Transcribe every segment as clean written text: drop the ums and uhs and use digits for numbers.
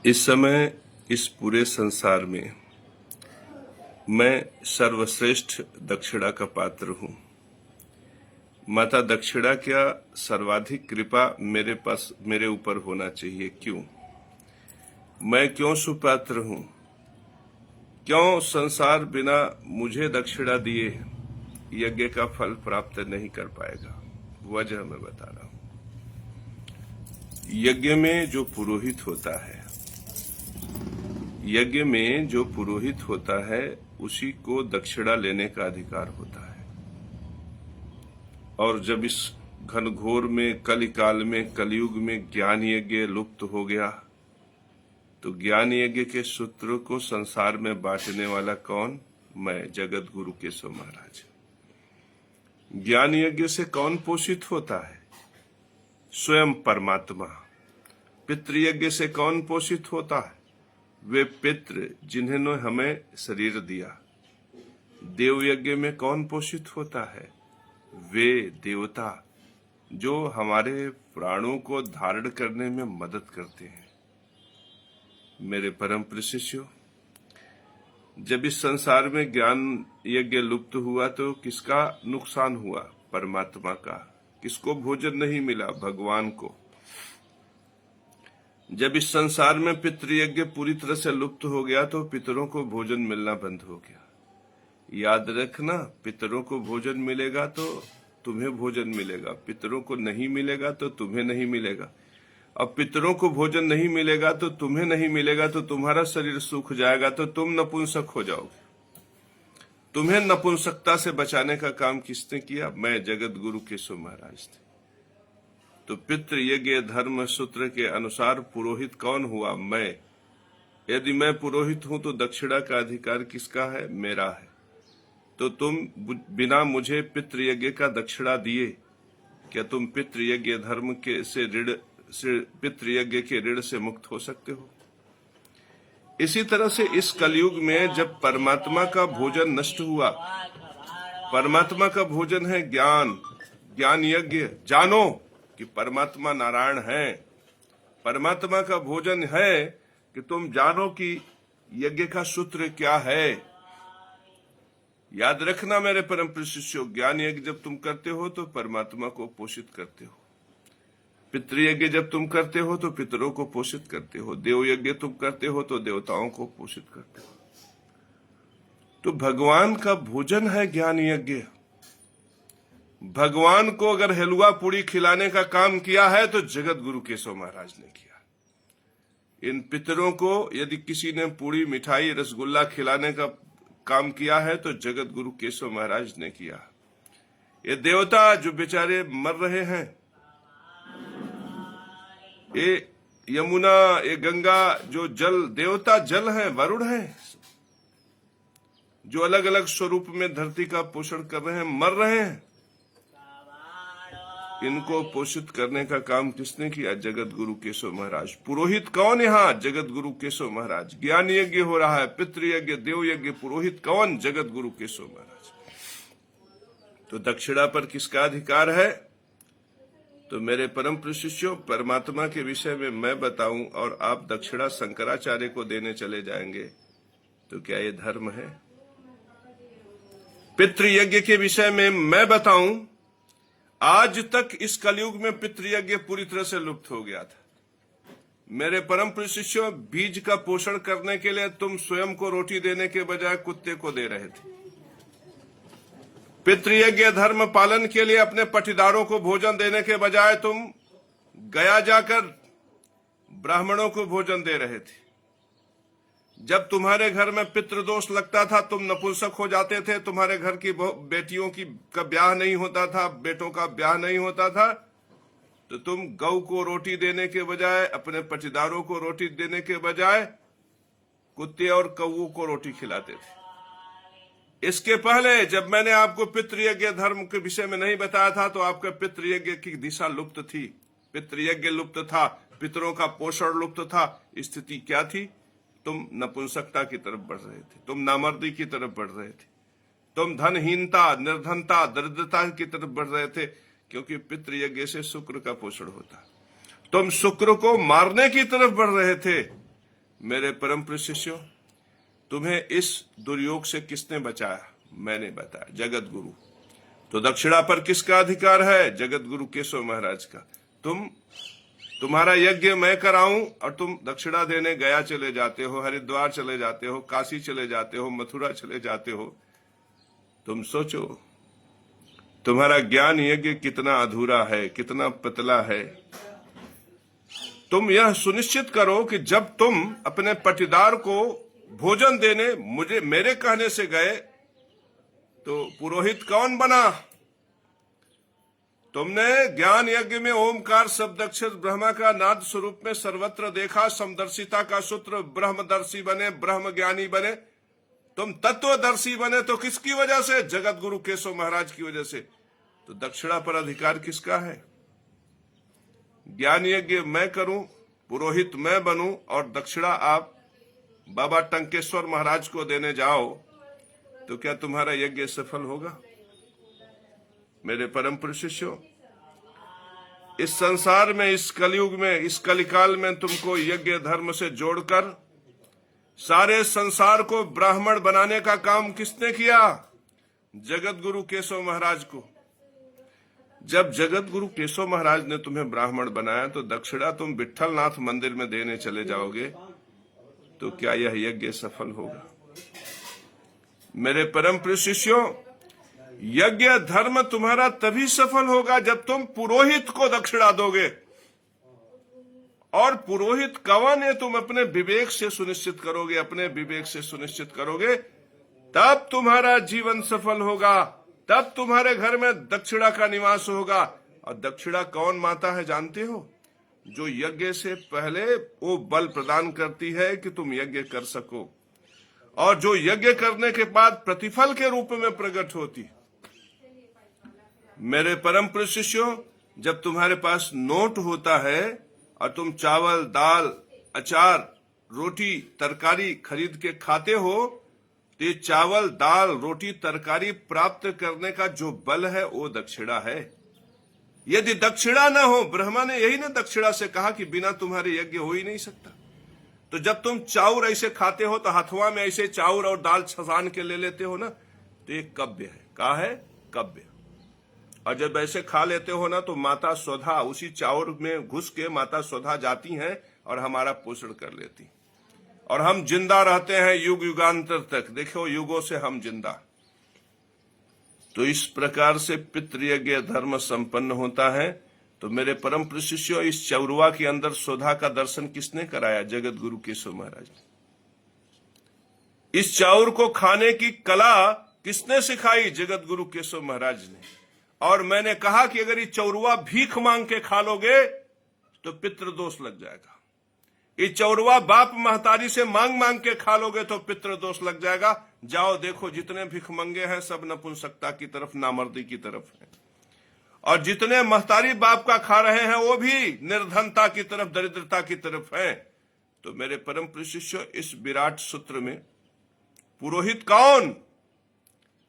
इस समय इस पूरे संसार में मैं सर्वश्रेष्ठ दक्षिणा का पात्र हूं। माता दक्षिणा क्या सर्वाधिक कृपा मेरे पास मेरे ऊपर होना चाहिए। क्यों मैं क्यों सुपात्र हूं? क्यों संसार बिना मुझे दक्षिणा दिए यज्ञ का फल प्राप्त नहीं कर पाएगा? वजह मैं बता रहा हूं। यज्ञ में जो पुरोहित होता है, यज्ञ में जो पुरोहित होता है उसी को दक्षिणा लेने का अधिकार होता है। और जब इस घनघोर में कलिकाल में कलयुग में ज्ञान यज्ञ लुप्त हो गया तो ज्ञान यज्ञ के सूत्रों को संसार में बांटने वाला कौन? मैं, जगत गुरु केशव महाराज। ज्ञान यज्ञ से कौन पोषित होता है? स्वयं परमात्मा। पितृयज्ञ से कौन पोषित होता है? वे पितृ जिन्होंने हमें शरीर दिया। देव यज्ञ में कौन पोषित होता है? वे देवता जो हमारे प्राणों को धारण करने में मदद करते हैं। मेरे परम प्रिय शिष्यों, जब इस संसार में ज्ञान यज्ञ लुप्त हुआ तो किसका नुकसान हुआ? परमात्मा का। किसको भोजन नहीं मिला? भगवान को। जब इस संसार में पितृयज्ञ पूरी तरह से लुप्त हो गया तो पितरों को भोजन मिलना बंद हो गया। याद रखना, पितरों को भोजन मिलेगा तो तुम्हें भोजन मिलेगा, पितरों को नहीं मिलेगा तो तुम्हें नहीं मिलेगा। अब पितरों को भोजन नहीं मिलेगा तो तुम्हें नहीं मिलेगा तो तुम्हारा शरीर सूख जाएगा तो तुम नपुंसक हो जाओगे। तुम्हें नपुंसकता से बचाने का काम किसने किया? मैं, जगत गुरु केशव महाराज थे। तो पितृ यज्ञ धर्म सूत्र के अनुसार पुरोहित कौन हुआ? मैं। यदि मैं पुरोहित हूं तो दक्षिणा का अधिकार किसका है? मेरा है। तो तुम बिना मुझे पितृ यज्ञ का दक्षिणा दिए क्या तुम पितृ यज्ञ धर्म के पितृ यज्ञ के ऋण से मुक्त हो सकते हो? इसी तरह से इस कलयुग में जब परमात्मा का भोजन नष्ट हुआ, परमात्मा का भोजन है ज्ञान यज्ञ। जानो कि परमात्मा नारायण है। परमात्मा का भोजन है कि तुम जानो कि यज्ञ का सूत्र क्या है। याद रखना मेरे परम प्रिय शिष्यों, ज्ञान यज्ञ जब तुम करते हो तो परमात्मा को पोषित करते हो। पितृयज्ञ जब तुम करते हो तो पितरों को पोषित करते हो। देव यज्ञ तुम करते हो तो देवताओं को पोषित करते हो। तो भगवान का भोजन है ज्ञान यज्ञ। भगवान को अगर हलवा पूड़ी खिलाने का काम किया है तो जगत गुरु केशव महाराज ने किया। इन पितरों को यदि किसी ने पूड़ी मिठाई रसगुल्ला खिलाने का काम किया है तो जगत गुरु केशव महाराज ने किया। ये देवता जो बेचारे मर रहे हैं, ये यमुना, ये गंगा, जो जल देवता जल है, वरुण है, जो अलग अलग स्वरूप में धरती का पोषण कर रहे हैं, मर रहे हैं। इनको पोषित करने का काम किसने किया? जगत गुरु केशव महाराज। पुरोहित कौन यहाँ? जगत गुरु केशव महाराज। ज्ञान यज्ञ हो रहा है, पितृयज्ञ, देव यज्ञ, पुरोहित कौन? जगत गुरु केशव महाराज। तो दक्षिणा पर किसका अधिकार है? तो मेरे परम प्रिय शिष्यों, परमात्मा के विषय में मैं बताऊं और आप दक्षिणा शंकराचार्य को देने चले जाएंगे तो क्या ये धर्म है? पितृयज्ञ के विषय में मैं बताऊं, आज तक इस कलयुग में पितृयज्ञ पूरी तरह से लुप्त हो गया था। मेरे परम प्रिय शिष्यों, बीज का पोषण करने के लिए तुम स्वयं को रोटी देने के बजाय कुत्ते को दे रहे थे। पितृयज्ञ धर्म पालन के लिए अपने पटीदारों को भोजन देने के बजाय तुम गया जाकर ब्राह्मणों को भोजन दे रहे थे। जब तुम्हारे घर में पितृदोष लगता था तुम नपुंसक हो जाते थे। तुम्हारे घर की बेटियों का ब्याह नहीं होता था, बेटों का ब्याह नहीं होता था, तो तुम गौ को रोटी देने के बजाय, अपने पटीदारों को रोटी देने के बजाय कुत्ते और कौओं को रोटी खिलाते थे। इसके पहले जब मैंने आपको पितृयज्ञ धर्म के विषय में नहीं बताया था तो आपका पितृयज्ञ की दिशा लुप्त थी, पितृयज्ञ लुप्त था, पितरों का पोषण लुप्त था। स्थिति क्या थी? तुम नपुंसकता की तरफ बढ़ रहे थे, तुम नामर्दी की तरफ बढ़ रहे थे, तुम धनहीनता, निर्धनता, दरिद्रता की तरफ बढ़ रहे थे, क्योंकि पितृयज्ञ से शुक्र का पोषण होता। तुम शुक्र को मारने की तरफ बढ़ रहे थे। मेरे परम प्रिय शिष्यों, तुम्हें इस दुर्योग से किसने बचाया? मैंने बताया, जगत गुरु। तो दक्षिणा पर किसका अधिकार है? जगत गुरु केशव महाराज का। तुम्हारा यज्ञ मैं कराऊं और तुम दक्षिणा देने गया चले जाते हो, हरिद्वार चले जाते हो, काशी चले जाते हो, मथुरा चले जाते हो। तुम सोचो तुम्हारा ज्ञान यज्ञ कितना अधूरा है, कितना पतला है। तुम यह सुनिश्चित करो कि जब तुम अपने पटीदार को भोजन देने मेरे कहने से गए तो पुरोहित कौन बना? तुमने ज्ञान यज्ञ में ओमकार शब्दाक्षर ब्रह्मा का नाद स्वरूप में सर्वत्र देखा, समदर्शिता का सूत्र, ब्रह्मदर्शी बने, ब्रह्म ज्ञानी बने, तुम तत्वदर्शी बने। तो किसकी वजह से? जगत गुरु केशव महाराज की वजह से। तो दक्षिणा पर अधिकार किसका है? ज्ञान यज्ञ मैं करूं, पुरोहित मैं बनूं और दक्षिणा आप बाबा टंकेश्वर महाराज को देने जाओ, तो क्या तुम्हारा यज्ञ सफल होगा? मेरे परम प्रिय शिष्यों, इस संसार में, इस कलयुग में, इस कलिकाल में तुमको यज्ञ धर्म से जोड़कर सारे संसार को ब्राह्मण बनाने का काम किसने किया? जगत गुरु केशव महाराज को। जब जगत गुरु केशव महाराज ने तुम्हें ब्राह्मण बनाया तो दक्षिणा तुम विट्ठलनाथ मंदिर में देने चले जाओगे, तो क्या यह यज्ञ सफल होगा? मेरे परम प्रिय शिष्यों, यज्ञ धर्म तुम्हारा तभी सफल होगा जब तुम पुरोहित को दक्षिणा दोगे। और पुरोहित कौन है? तुम अपने विवेक से सुनिश्चित करोगे, अपने विवेक से सुनिश्चित करोगे, तब तुम्हारा जीवन सफल होगा, तब तुम्हारे घर में दक्षिणा का निवास होगा। और दक्षिणा कौन माता है जानते हो? जो यज्ञ से पहले वो बल प्रदान करती है कि तुम यज्ञ कर सको, और जो यज्ञ करने के बाद प्रतिफल के रूप में प्रकट होती। मेरे परम प्रिय शिष्यों, जब तुम्हारे पास नोट होता है और तुम चावल, दाल, अचार, रोटी, तरकारी खरीद के खाते हो, तो ये चावल, दाल, रोटी, तरकारी प्राप्त करने का जो बल है वो दक्षिणा है। यदि दक्षिणा न हो, ब्रह्मा ने यही ना दक्षिणा से कहा कि बिना तुम्हारे यज्ञ हो ही नहीं सकता। तो जब तुम चाउर ऐसे खाते हो तो हथवा में ऐसे चाउर और दाल छसान के ले लेते हो ना, तो ये कव्य है। कहा है? कव्य। और जब ऐसे खा लेते हो ना, तो माता स्वधा उसी चाउर में घुस के माता स्वधा जाती हैं और हमारा पोषण कर लेती, और हम जिंदा रहते हैं युग युगांतर तक। देखो, युगों से हम जिंदा। तो इस प्रकार से पितृयज्ञ धर्म संपन्न होता है। तो मेरे परम प्रिय शिष्यों, इस चौरुआ के अंदर स्वधा का दर्शन किसने कराया? जगत गुरु केशव महाराज। इस चाउर को खाने की कला किसने सिखाई? जगत गुरु केशव महाराज ने। और मैंने कहा कि अगर ये चौरुआ भीख मांग के खा लोगे तो पितृदोष लग जाएगा। ये चौरुआ बाप महतारी से मांग मांग के खा लोगे तो पितृदोष लग जाएगा। जाओ देखो, जितने भिखमंगे हैं सब नपुंसकता की तरफ, नामर्दी की तरफ हैं, और जितने महतारी बाप का खा रहे हैं वो भी निर्धनता की तरफ, दरिद्रता की तरफ हैं। तो मेरे परम प्रिय शिष्यों, इस विराट सूत्र में पुरोहित कौन?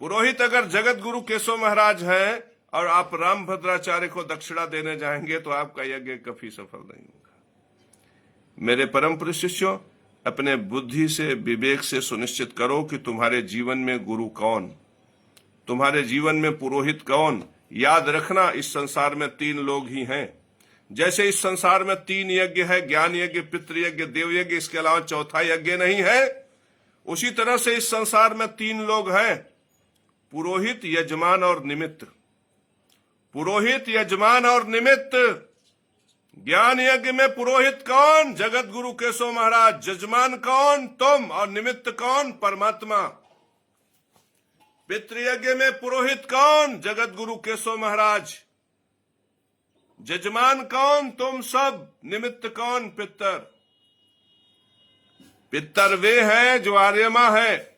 पुरोहित अगर जगत गुरु केशव महाराज हैं और आप राम भद्राचार्य को दक्षिणा देने जाएंगे तो आपका यज्ञ कभी सफल नहीं होगा। मेरे परम प्रिय शिष्यों, अपने बुद्धि से, विवेक से सुनिश्चित करो कि तुम्हारे जीवन में गुरु कौन, तुम्हारे जीवन में पुरोहित कौन। याद रखना, इस संसार में 3 लोग ही हैं। जैसे इस संसार में 3 यज्ञ है, ज्ञान यज्ञ, पितृयज्ञ, देव यज्ञ, इसके अलावा चौथा यज्ञ नहीं है, उसी तरह से इस संसार में 3 लोग हैं, पुरोहित, यजमान और निमित्त। पुरोहित, यजमान और निमित्त। ज्ञान यज्ञ में पुरोहित कौन? जगत गुरु केशव महाराज। यजमान कौन? तुम। और निमित्त कौन? परमात्मा। पितृयज्ञ में पुरोहित कौन? जगत गुरु केशव महाराज। यजमान कौन? तुम सब। निमित्त कौन? पितर। पितर वे हैं जो आर्यमा है,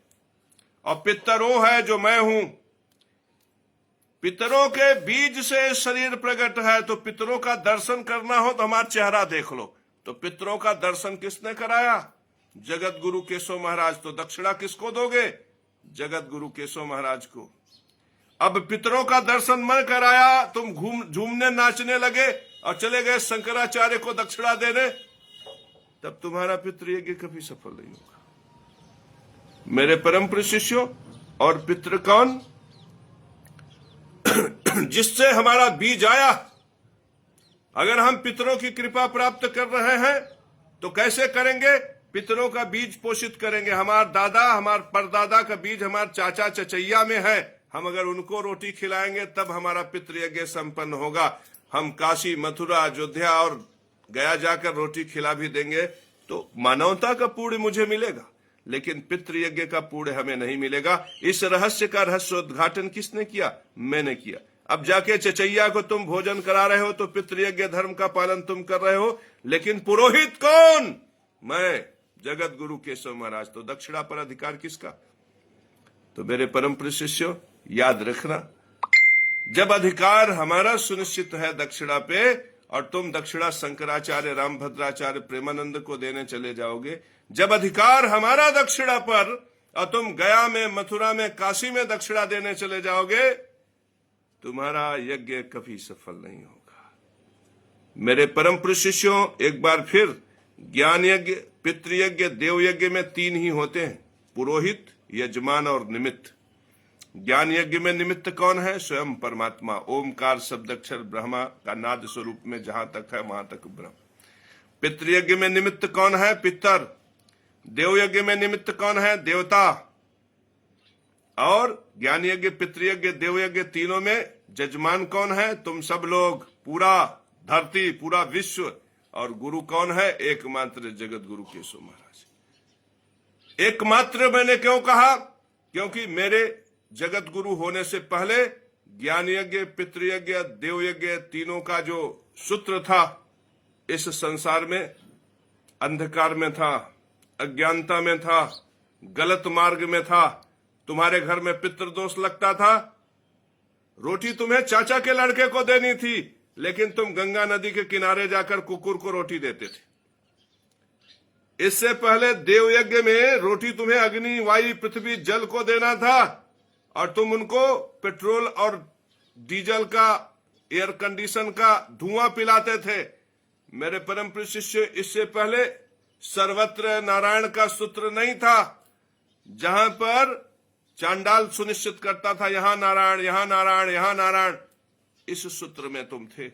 और पितर वो है जो मैं हूं। पितरों के बीज से शरीर प्रकट है। तो पितरों का दर्शन करना हो तो हमारा चेहरा देख लो। तो पितरों का दर्शन किसने कराया? जगत गुरु केशव महाराज। तो दक्षिणा किसको दोगे? जगत गुरु केशव महाराज को। अब पितरों का दर्शन मैं कराया, तुम झूमने नाचने लगे और चले गए शंकराचार्य को दक्षिणा देने। तब तुम्हारा पितृयज्ञ कभी सफल नहीं होगा। मेरे परम प्रिय शिष्यों, और पितृ कौन? जिससे हमारा बीज आया। अगर हम पितरों की कृपा प्राप्त कर रहे हैं तो कैसे करेंगे? पितरों का बीज पोषित करेंगे। हमारा दादा, हमारे परदादा का बीज हमारे चाचा चचैया में है। हम अगर उनको रोटी खिलाएंगे तब हमारा पितृयज्ञ संपन्न होगा। हम काशी, मथुरा, अयोध्या और गया जाकर रोटी खिला भी देंगे तो मानवता का पुण्य मुझे मिलेगा, लेकिन पितृयज्ञ का पुण्य हमें नहीं मिलेगा। इस रहस्य का रहस्योद्घाटन किसने किया? मैंने किया। अब जाके चचैया को तुम भोजन करा रहे हो तो पितृयज्ञ धर्म का पालन तुम कर रहे हो, लेकिन पुरोहित कौन? मैं, जगत गुरु केशव महाराज। तो दक्षिणा पर अधिकार किसका? तो मेरे परम प्रिय शिष्यों, याद रखना, जब अधिकार हमारा सुनिश्चित है दक्षिणा पे, और तुम दक्षिणा शंकराचार्य, रामभद्राचार्य, प्रेमानंद को देने चले जाओगे, जब अधिकार हमारा दक्षिणा पर और तुम गया में, मथुरा में, काशी में दक्षिणा देने चले जाओगे, तुम्हारा यज्ञ कभी सफल नहीं होगा। मेरे परम प्रिय शिष्यों, एक बार फिर, ज्ञान यज्ञ, पितृयज्ञ, देव यज्ञ में 3 ही होते हैं, पुरोहित, यजमान और निमित्त। ज्ञान यज्ञ में निमित्त कौन है? स्वयं परमात्मा, ओमकार शब्दाक्षर ब्रह्मा का नाद स्वरूप में जहां तक है वहां तक ब्रह्म। पितृयज्ञ में निमित्त कौन है? पितर। देव यज्ञ में निमित्त कौन है? देवता। और ज्ञान यज्ञ, पितृयज्ञ, देव यज्ञ, तीनों में जजमान कौन है? तुम सब लोग, पूरा धरती, पूरा विश्व। और गुरु कौन है? एकमात्र जगत गुरु केशव महाराज। एकमात्र मैंने क्यों कहा? क्योंकि मेरे जगत गुरु होने से पहले ज्ञान यज्ञ, पितृयज्ञ, देव यज्ञ, तीनों का जो सूत्र था, इस संसार में अंधकार में था, अज्ञानता में था, गलत मार्ग में था। तुम्हारे घर में पितृदोष लगता था, रोटी तुम्हें चाचा के लड़के को देनी थी, लेकिन तुम गंगा नदी के किनारे जाकर कुकुर को रोटी देते थे। इससे पहले देव यज्ञ में रोटी तुम्हें अग्नि, वायु, पृथ्वी, जल को देना था, और तुम उनको पेट्रोल और डीजल का, एयर कंडीशन का धुआं पिलाते थे। मेरे परम प्रिय शिष्य, इससे पहले सर्वत्र नारायण का सूत्र नहीं था, जहां पर चांडाल सुनिश्चित करता था यहां नारायण, यहां नारायण, यहां नारायण। इस सूत्र में तुम थे।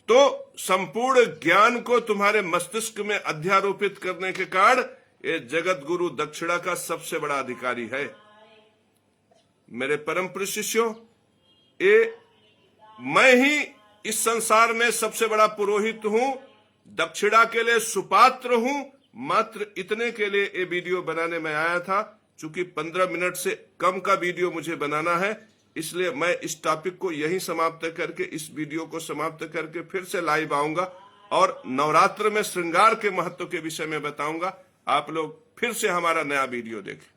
तो संपूर्ण ज्ञान को तुम्हारे मस्तिष्क में अध्यारोपित करने के कारण ये जगत गुरु दक्षिणा का सबसे बड़ा अधिकारी है। मेरे परम प्रिय शिष्यों, मैं ही इस संसार में सबसे बड़ा पुरोहित हूं, दक्षिणा के लिए सुपात्र हूं। मात्र इतने के लिए ये वीडियो बनाने में आया था। चूंकि 15 मिनट से कम का वीडियो मुझे बनाना है, इसलिए मैं इस टॉपिक को यहीं समाप्त करके, इस वीडियो को समाप्त करके फिर से लाइव आऊंगा और नवरात्र में श्रृंगार के महत्व के विषय में बताऊंगा। आप लोग फिर से हमारा नया वीडियो देखें।